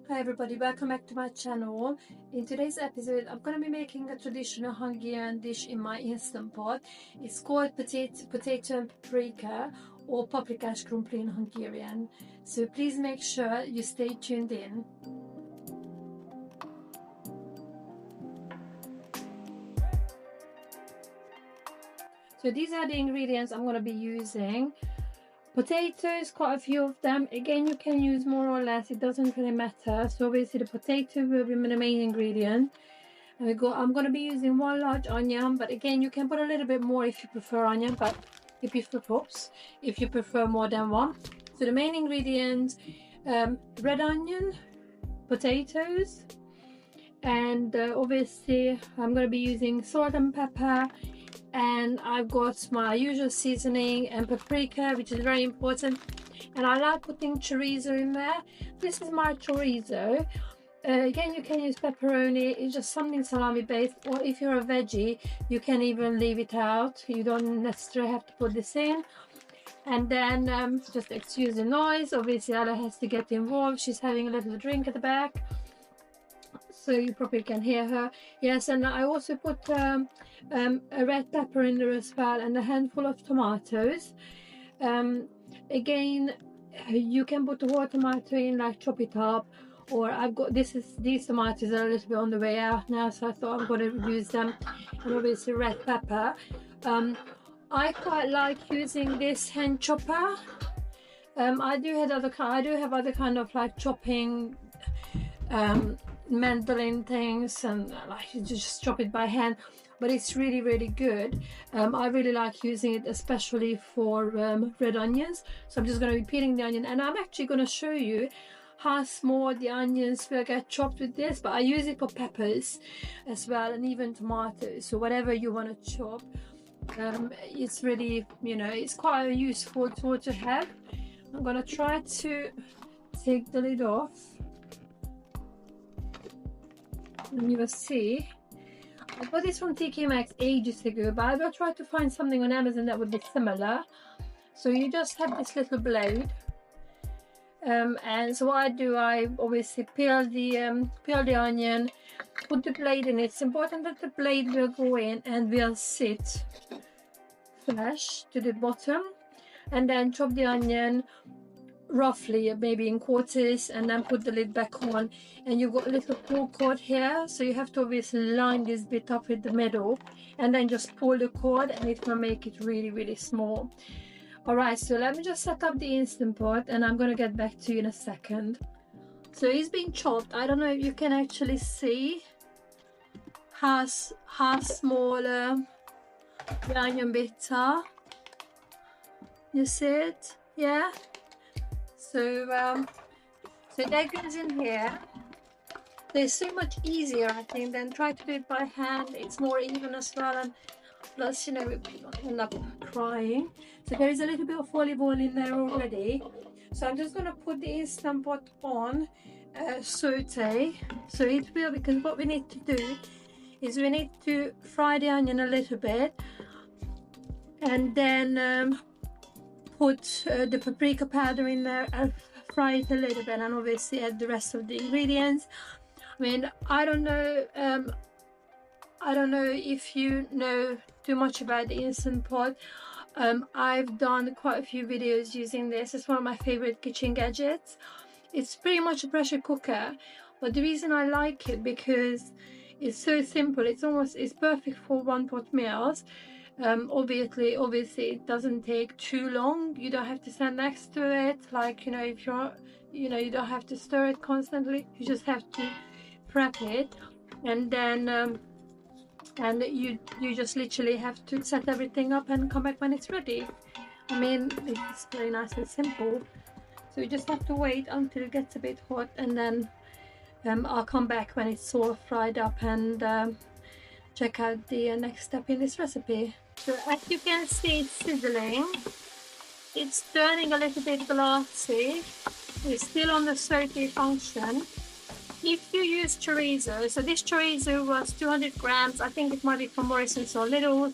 Hi everybody, welcome back to my channel. In today's episode, I'm going to be making a traditional Hungarian dish in my Instant Pot. It's called potato and paprika, or paprikás krumpli in Hungarian. So please make sure you stay tuned in. So these are the ingredients I'm going to be using. Potatoes, quite a few of them. Again, you can use more or less, it doesn't really matter. So obviously the potato will be the main ingredient. And I'm going to be using 1 large onion, but again you can put a little bit more if you prefer onion, but if you prefer more than one. So the main ingredients, red onion, potatoes, and obviously I'm going to be using salt and pepper. And I've got my usual seasoning and paprika, which is very important, and I like putting chorizo in there. This is my chorizo. Again, you can use pepperoni, it's just something salami based, or if you're a veggie you can even leave it out, you don't necessarily have to put this in. And then just excuse the noise, obviously Ella has to get involved, she's having a little drink at the back, so you probably can hear her. Yes, and I also put a red pepper in there as well, and a handful of tomatoes. Again, you can put the whole tomato in, like chop it up, or I've got these tomatoes are a little bit on the way out now, so I thought I'm going to use them. And obviously red pepper. I quite like using this hand chopper. I do have other kind of like chopping mandolin things, and like you just chop it by hand, but it's really good. I really like using it especially for red onions. So I'm just going to be peeling the onion, and I'm actually going to show you how small the onions will get chopped with this, but I use it for peppers as well, and even tomatoes, so whatever you want to chop. It's really, it's quite a useful tool to have. I'm going to try to take the lid off, and you will see I got this from TK Maxx ages ago, but I will try to find something on Amazon that would be similar. So you just have this little blade, and so what I do, I obviously peel the onion, put the blade in. It's important that the blade will go in and will sit flush to the bottom, and then chop the onion roughly maybe in quarters, and then put the lid back on. And you've got a little pull cord here, so you have to obviously line this bit up with the middle, and then just pull the cord, and it will make it really small. Alright, so let me just set up the Instant Pot, and I'm gonna get back to you in a second. So it's been chopped. I don't know if you can actually see how small the onion bits are. You see it? Yeah. So that goes in here. It's so much easier, I think, than try to do it by hand. It's more even as well, and plus, we don't end up crying. So there is a little bit of olive oil in there already. So I'm just going to put the Instant Pot on saute. So it will, because what we need to do is we need to fry the onion a little bit, and then put the paprika powder in there and fry it a little bit, and obviously add the rest of the ingredients. I mean, I don't know if you know too much about the Instant Pot. I've done quite a few videos using this. It's one of my favorite kitchen gadgets. It's pretty much a pressure cooker, but the reason I like it, because it's so simple. It's perfect for one pot meals. Obviously it doesn't take too long. You don't have to stand next to it, like, if you're, you don't have to stir it constantly. You just have to prep it, and then and you just literally have to set everything up and come back when it's ready. I mean, it's very nice and simple. So you just have to wait until it gets a bit hot, and then I'll come back when it's all fried up, and check out the next step in this recipe. So as you can see, it's sizzling. It's turning a little bit glassy. It's still on the saute function. If you use chorizo, so this chorizo was 200 grams, I think it might be from Morrison's or Lidl,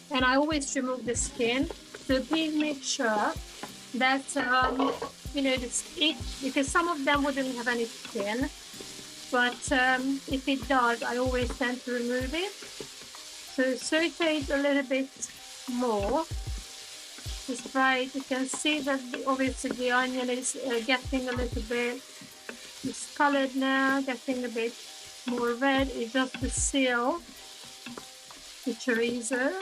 and I always remove the skin. So please make sure that you know, because some of them wouldn't have any skin, but if it does, I always tend to remove it. So saute it a little bit more. Just fry it. You can see that obviously the onion is getting a little bit discolored now, getting a bit more red. It's just to seal the chorizo.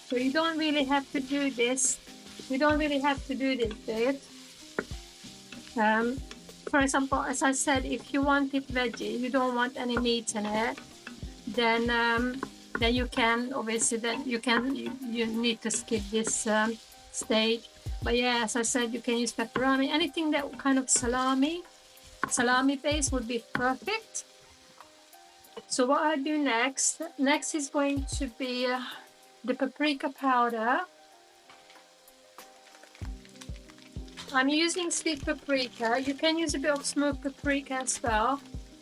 So you don't really have to do this. You don't really have to do this bit. For example, as I said, if you want it veggie, you don't want any meat in it, then you can obviously you need to skip this stage. But yeah, as I said, you can use pepperoni, anything that kind of salami base would be perfect. So what I do next is going to be the paprika powder. I'm using sweet paprika. You can use a bit of smoked paprika as well.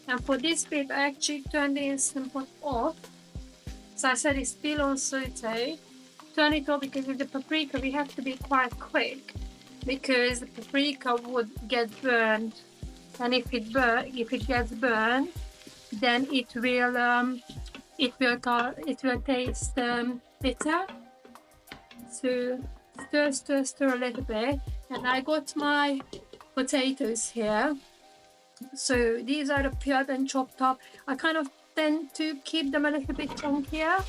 And for this bit, I actually turned the Instant Pot off. So I said it's still on saute. Turn it off because with the paprika we have to be quite quick, because the paprika would get burned, and if it gets burned, then it will taste bitter. So stir a little bit. And I got my potatoes here. So these are the peeled and chopped up. I kind of tend to keep them a little bit chunkier.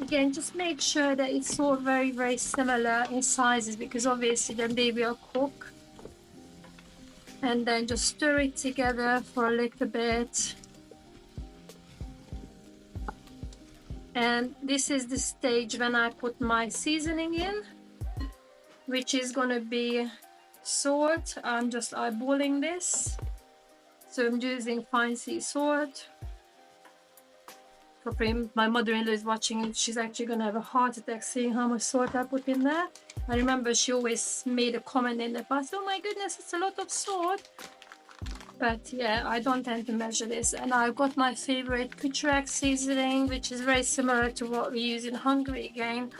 Again, just make sure that it's all very, very similar in sizes, because obviously then they will cook. And then just stir it together for a little bit. And this is the stage when I put my seasoning in, which is gonna be salt. I'm just eyeballing this. So I'm using fine sea salt. Probably my mother-in-law is watching it. She's actually gonna have a heart attack seeing how much salt I put in there. I remember she always made a comment in the past, oh my goodness, it's a lot of salt. But yeah, I don't tend to measure this. And I've got my favorite Kucherak seasoning, which is very similar to what we use in Hungary again.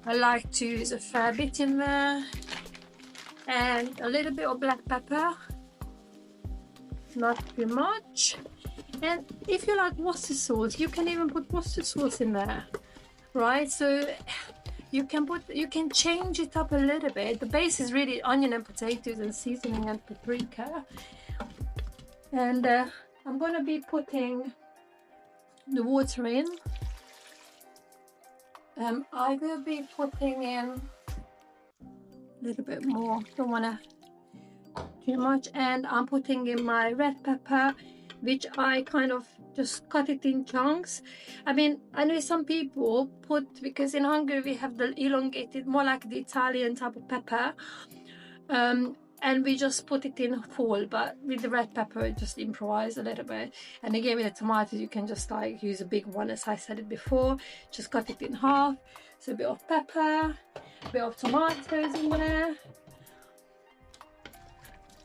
I like to use a fair bit in there. And a little bit of black pepper. Not too much. And if you like Worcester sauce, you can even put Worcester sauce in there, right? So you can change it up a little bit. The base is really onion and potatoes and seasoning and paprika. And I'm gonna be putting the water in. I will be putting in a little bit more. Don't wanna too much. And I'm putting in my red pepper, which I kind of just cut it in chunks. I mean, I know some people put, because in Hungary we have the elongated, more like the Italian type of pepper, and we just put it in full. But with the red pepper, just improvise a little bit. And again, with the tomatoes, you can just like use a big one, as I said it before. Just cut it in half. So a bit of pepper, a bit of tomatoes in there.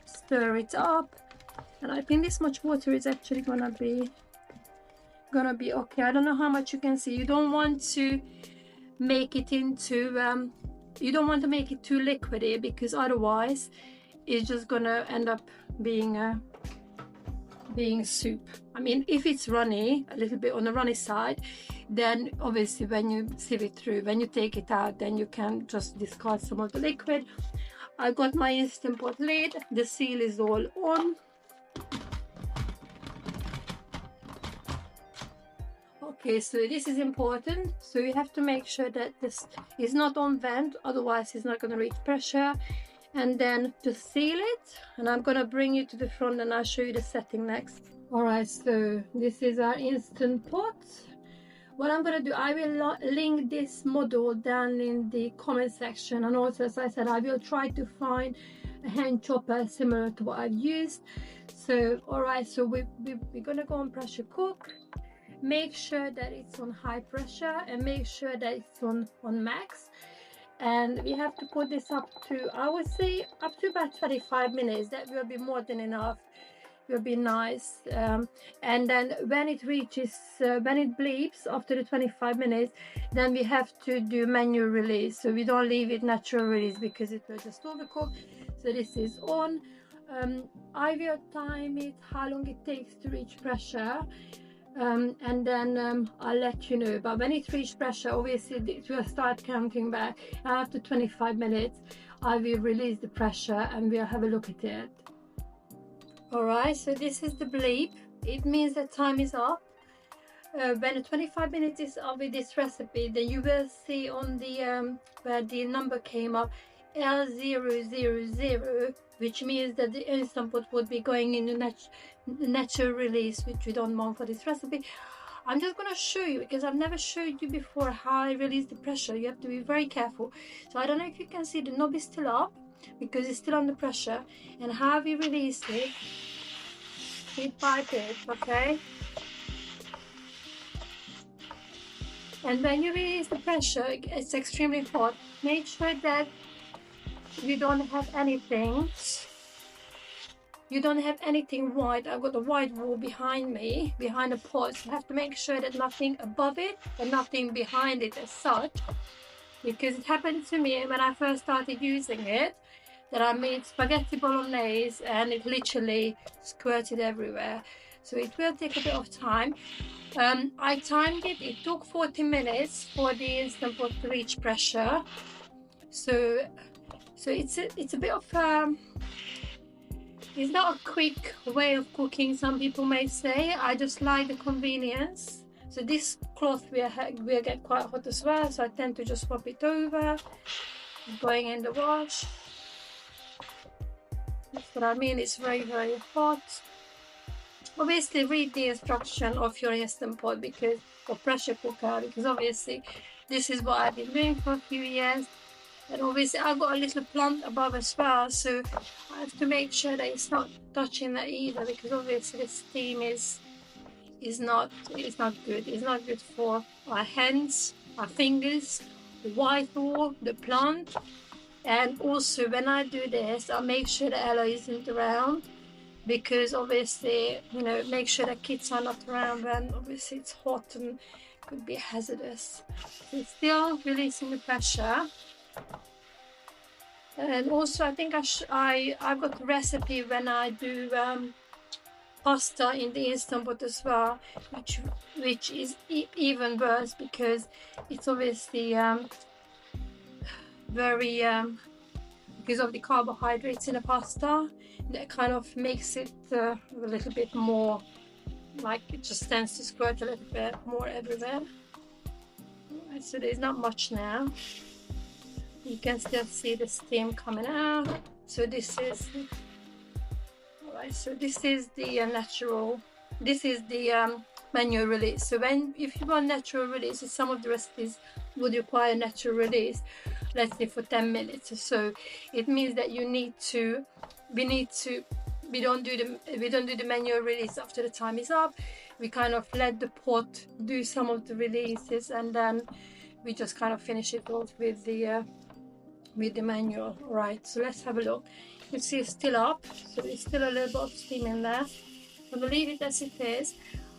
Stir it up. And I think this much water is actually gonna be okay. I don't know how much you can see. You don't want to make it into you don't want to make it too liquidy, because otherwise it's just gonna end up being soup. I mean, if it's runny, a little bit on the runny side, then obviously when you sieve it through, when you take it out, then you can just discard some of the liquid. I got my Instant Pot lid. The seal is all on. Okay, so this is important. So you have to make sure that this is not on vent, otherwise it's not going to reach pressure. And then to seal it, and I'm going to bring you to the front and I'll show you the setting next. Alright, so this is our Instant Pot. What I'm going to do, I will link this model down in the comment section, and also, as I said, I will try to find a hand chopper similar to what I've used. So alright, so we're going to go on pressure cook. Make sure that it's on high pressure and make sure that it's on max. And we have to put this up to, I would say, up to about 35 minutes. That will be more than enough. will be nice. And then when it reaches, when it bleeps after the 25 minutes, then we have to do manual release. So we don't leave it natural release because it will just overcook. So this is on. I will time it how long it takes to reach pressure, and then I'll let you know. But when it reaches pressure, obviously it will start counting back. After 25 minutes I will release the pressure and we'll have a look at it. Alright, so this is the bleep. It means that time is up. When the 25 minutes is up with this recipe, then you will see on the where the number came up, L000, which means that the Instant Pot would be going into natural release, which we don't want for this recipe. I'm just going to show you because I've never showed you before how I release the pressure. You have to be very careful. So I don't know if you can see the knob is still up because it's still under pressure, and how we release it bit by bit, okay? And when you release the pressure, it's extremely hot. Make sure that you don't have anything. You don't have anything white. I've got a white wall behind me, behind the pot. So you have to make sure that nothing above it and nothing behind it as such. Because it happened to me when I first started using it, that I made spaghetti bolognese and it literally squirted everywhere. So it will take a bit of time. I timed it. It took 40 minutes for the Instant Pot to reach pressure. So it's a bit of it's not a quick way of cooking, some people may say. I just like the convenience. So this cloth will get quite hot as well, so I tend to just swap it over, going in the wash. That's what I mean, it's very, very hot. Obviously read the instruction of your Instant Pot because, or pressure cooker, because obviously this is what I've been doing for a few years. And obviously I've got a little plant above as well, so I have to make sure that it's not touching that either, because obviously the steam is not good. It's not good for our hands, our fingers, the white wall, the plant. And also when I do this, I make sure the Ella isn't around, because obviously, you know, make sure that kids are not around when obviously it's hot and could be hazardous. So it's still releasing the pressure. And also I think I've got the recipe when I do pasta in the Instant Pot as well, which is even worse because it's obviously very because of the carbohydrates in the pasta, that kind of makes it a little bit more, like it just tends to squirt a little bit more everywhere. Right, so there's not much now. You can still see the steam coming out. So this is, alright, so this is the natural, this is the manual release. So if you want natural release, some of the recipes would require natural release, let's say for 10 minutes or so. It means that we don't do the manual release after the time is up. We kind of let the pot do some of the releases, and then we just kind of finish it off with the manual. Right, so let's have a look. You can see it's still up, so there's still a little bit of steam in there. I'm gonna leave it as it is.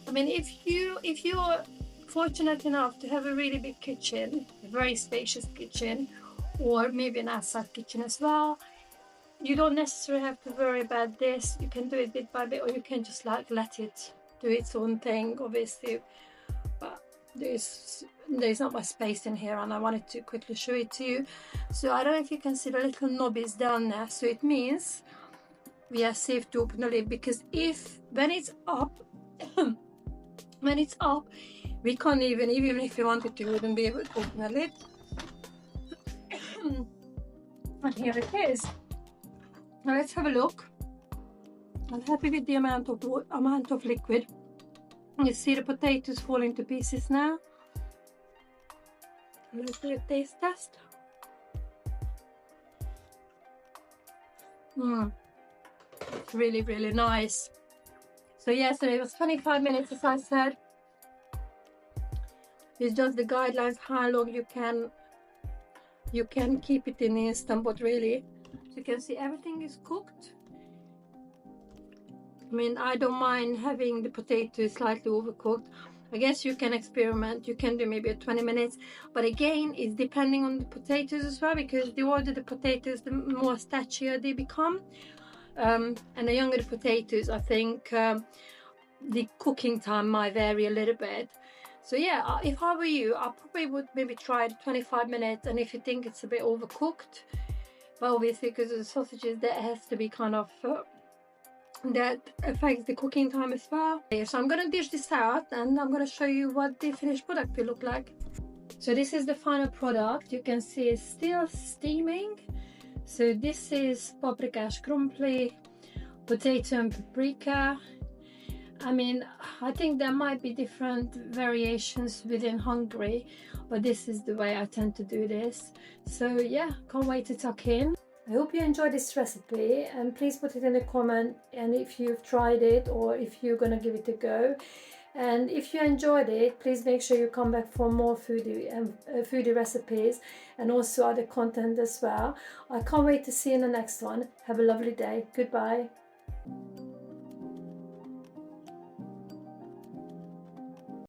I mean, if you're fortunate enough to have a really big kitchen, a very spacious kitchen, or maybe an outside kitchen as well, you don't necessarily have to worry about this. You can do it bit by bit, or you can just like let it do its own thing, obviously. But there's not much space in here, and I wanted to quickly show it to you. So I don't know if you can see the little knob is down there, so it means we are safe to open the lid, because when it's up we can't even if we wanted to, we wouldn't be able to open the lid. And here it is. Now let's have a look. I'm happy with the amount of liquid. You see the potatoes falling to pieces now. Let's do a taste test. It's really, really nice. So yes, so it was 25 minutes, as I said. It's just the guidelines how long you can keep it in the Instant Pot, really. So you can see everything is cooked. I mean, I don't mind having the potatoes slightly overcooked. I guess you can experiment. You can do maybe 20 minutes, but again, it's depending on the potatoes as well, because the older the potatoes, the more starchier they become, and the younger the potatoes, I think the cooking time might vary a little bit. So yeah, if I were you, I probably would maybe try 25 minutes, and if you think it's a bit overcooked, but obviously because of the sausages, that has to be kind of that affects the cooking time as well. So I'm gonna dish this out and I'm gonna show you what the finished product will look like. So this is the final product. You can see it's still steaming. So this is paprika skrumpli, potato and paprika. I mean, I think there might be different variations within Hungary, but this is the way I tend to do this. So yeah, can't wait to tuck in. I hope you enjoyed this recipe, and please put it in a comment, and if you've tried it or if you're gonna give it a go. And if you enjoyed it, please make sure you come back for more foodie recipes and also other content as well. I can't wait to see you in the next one. Have a lovely day. Goodbye.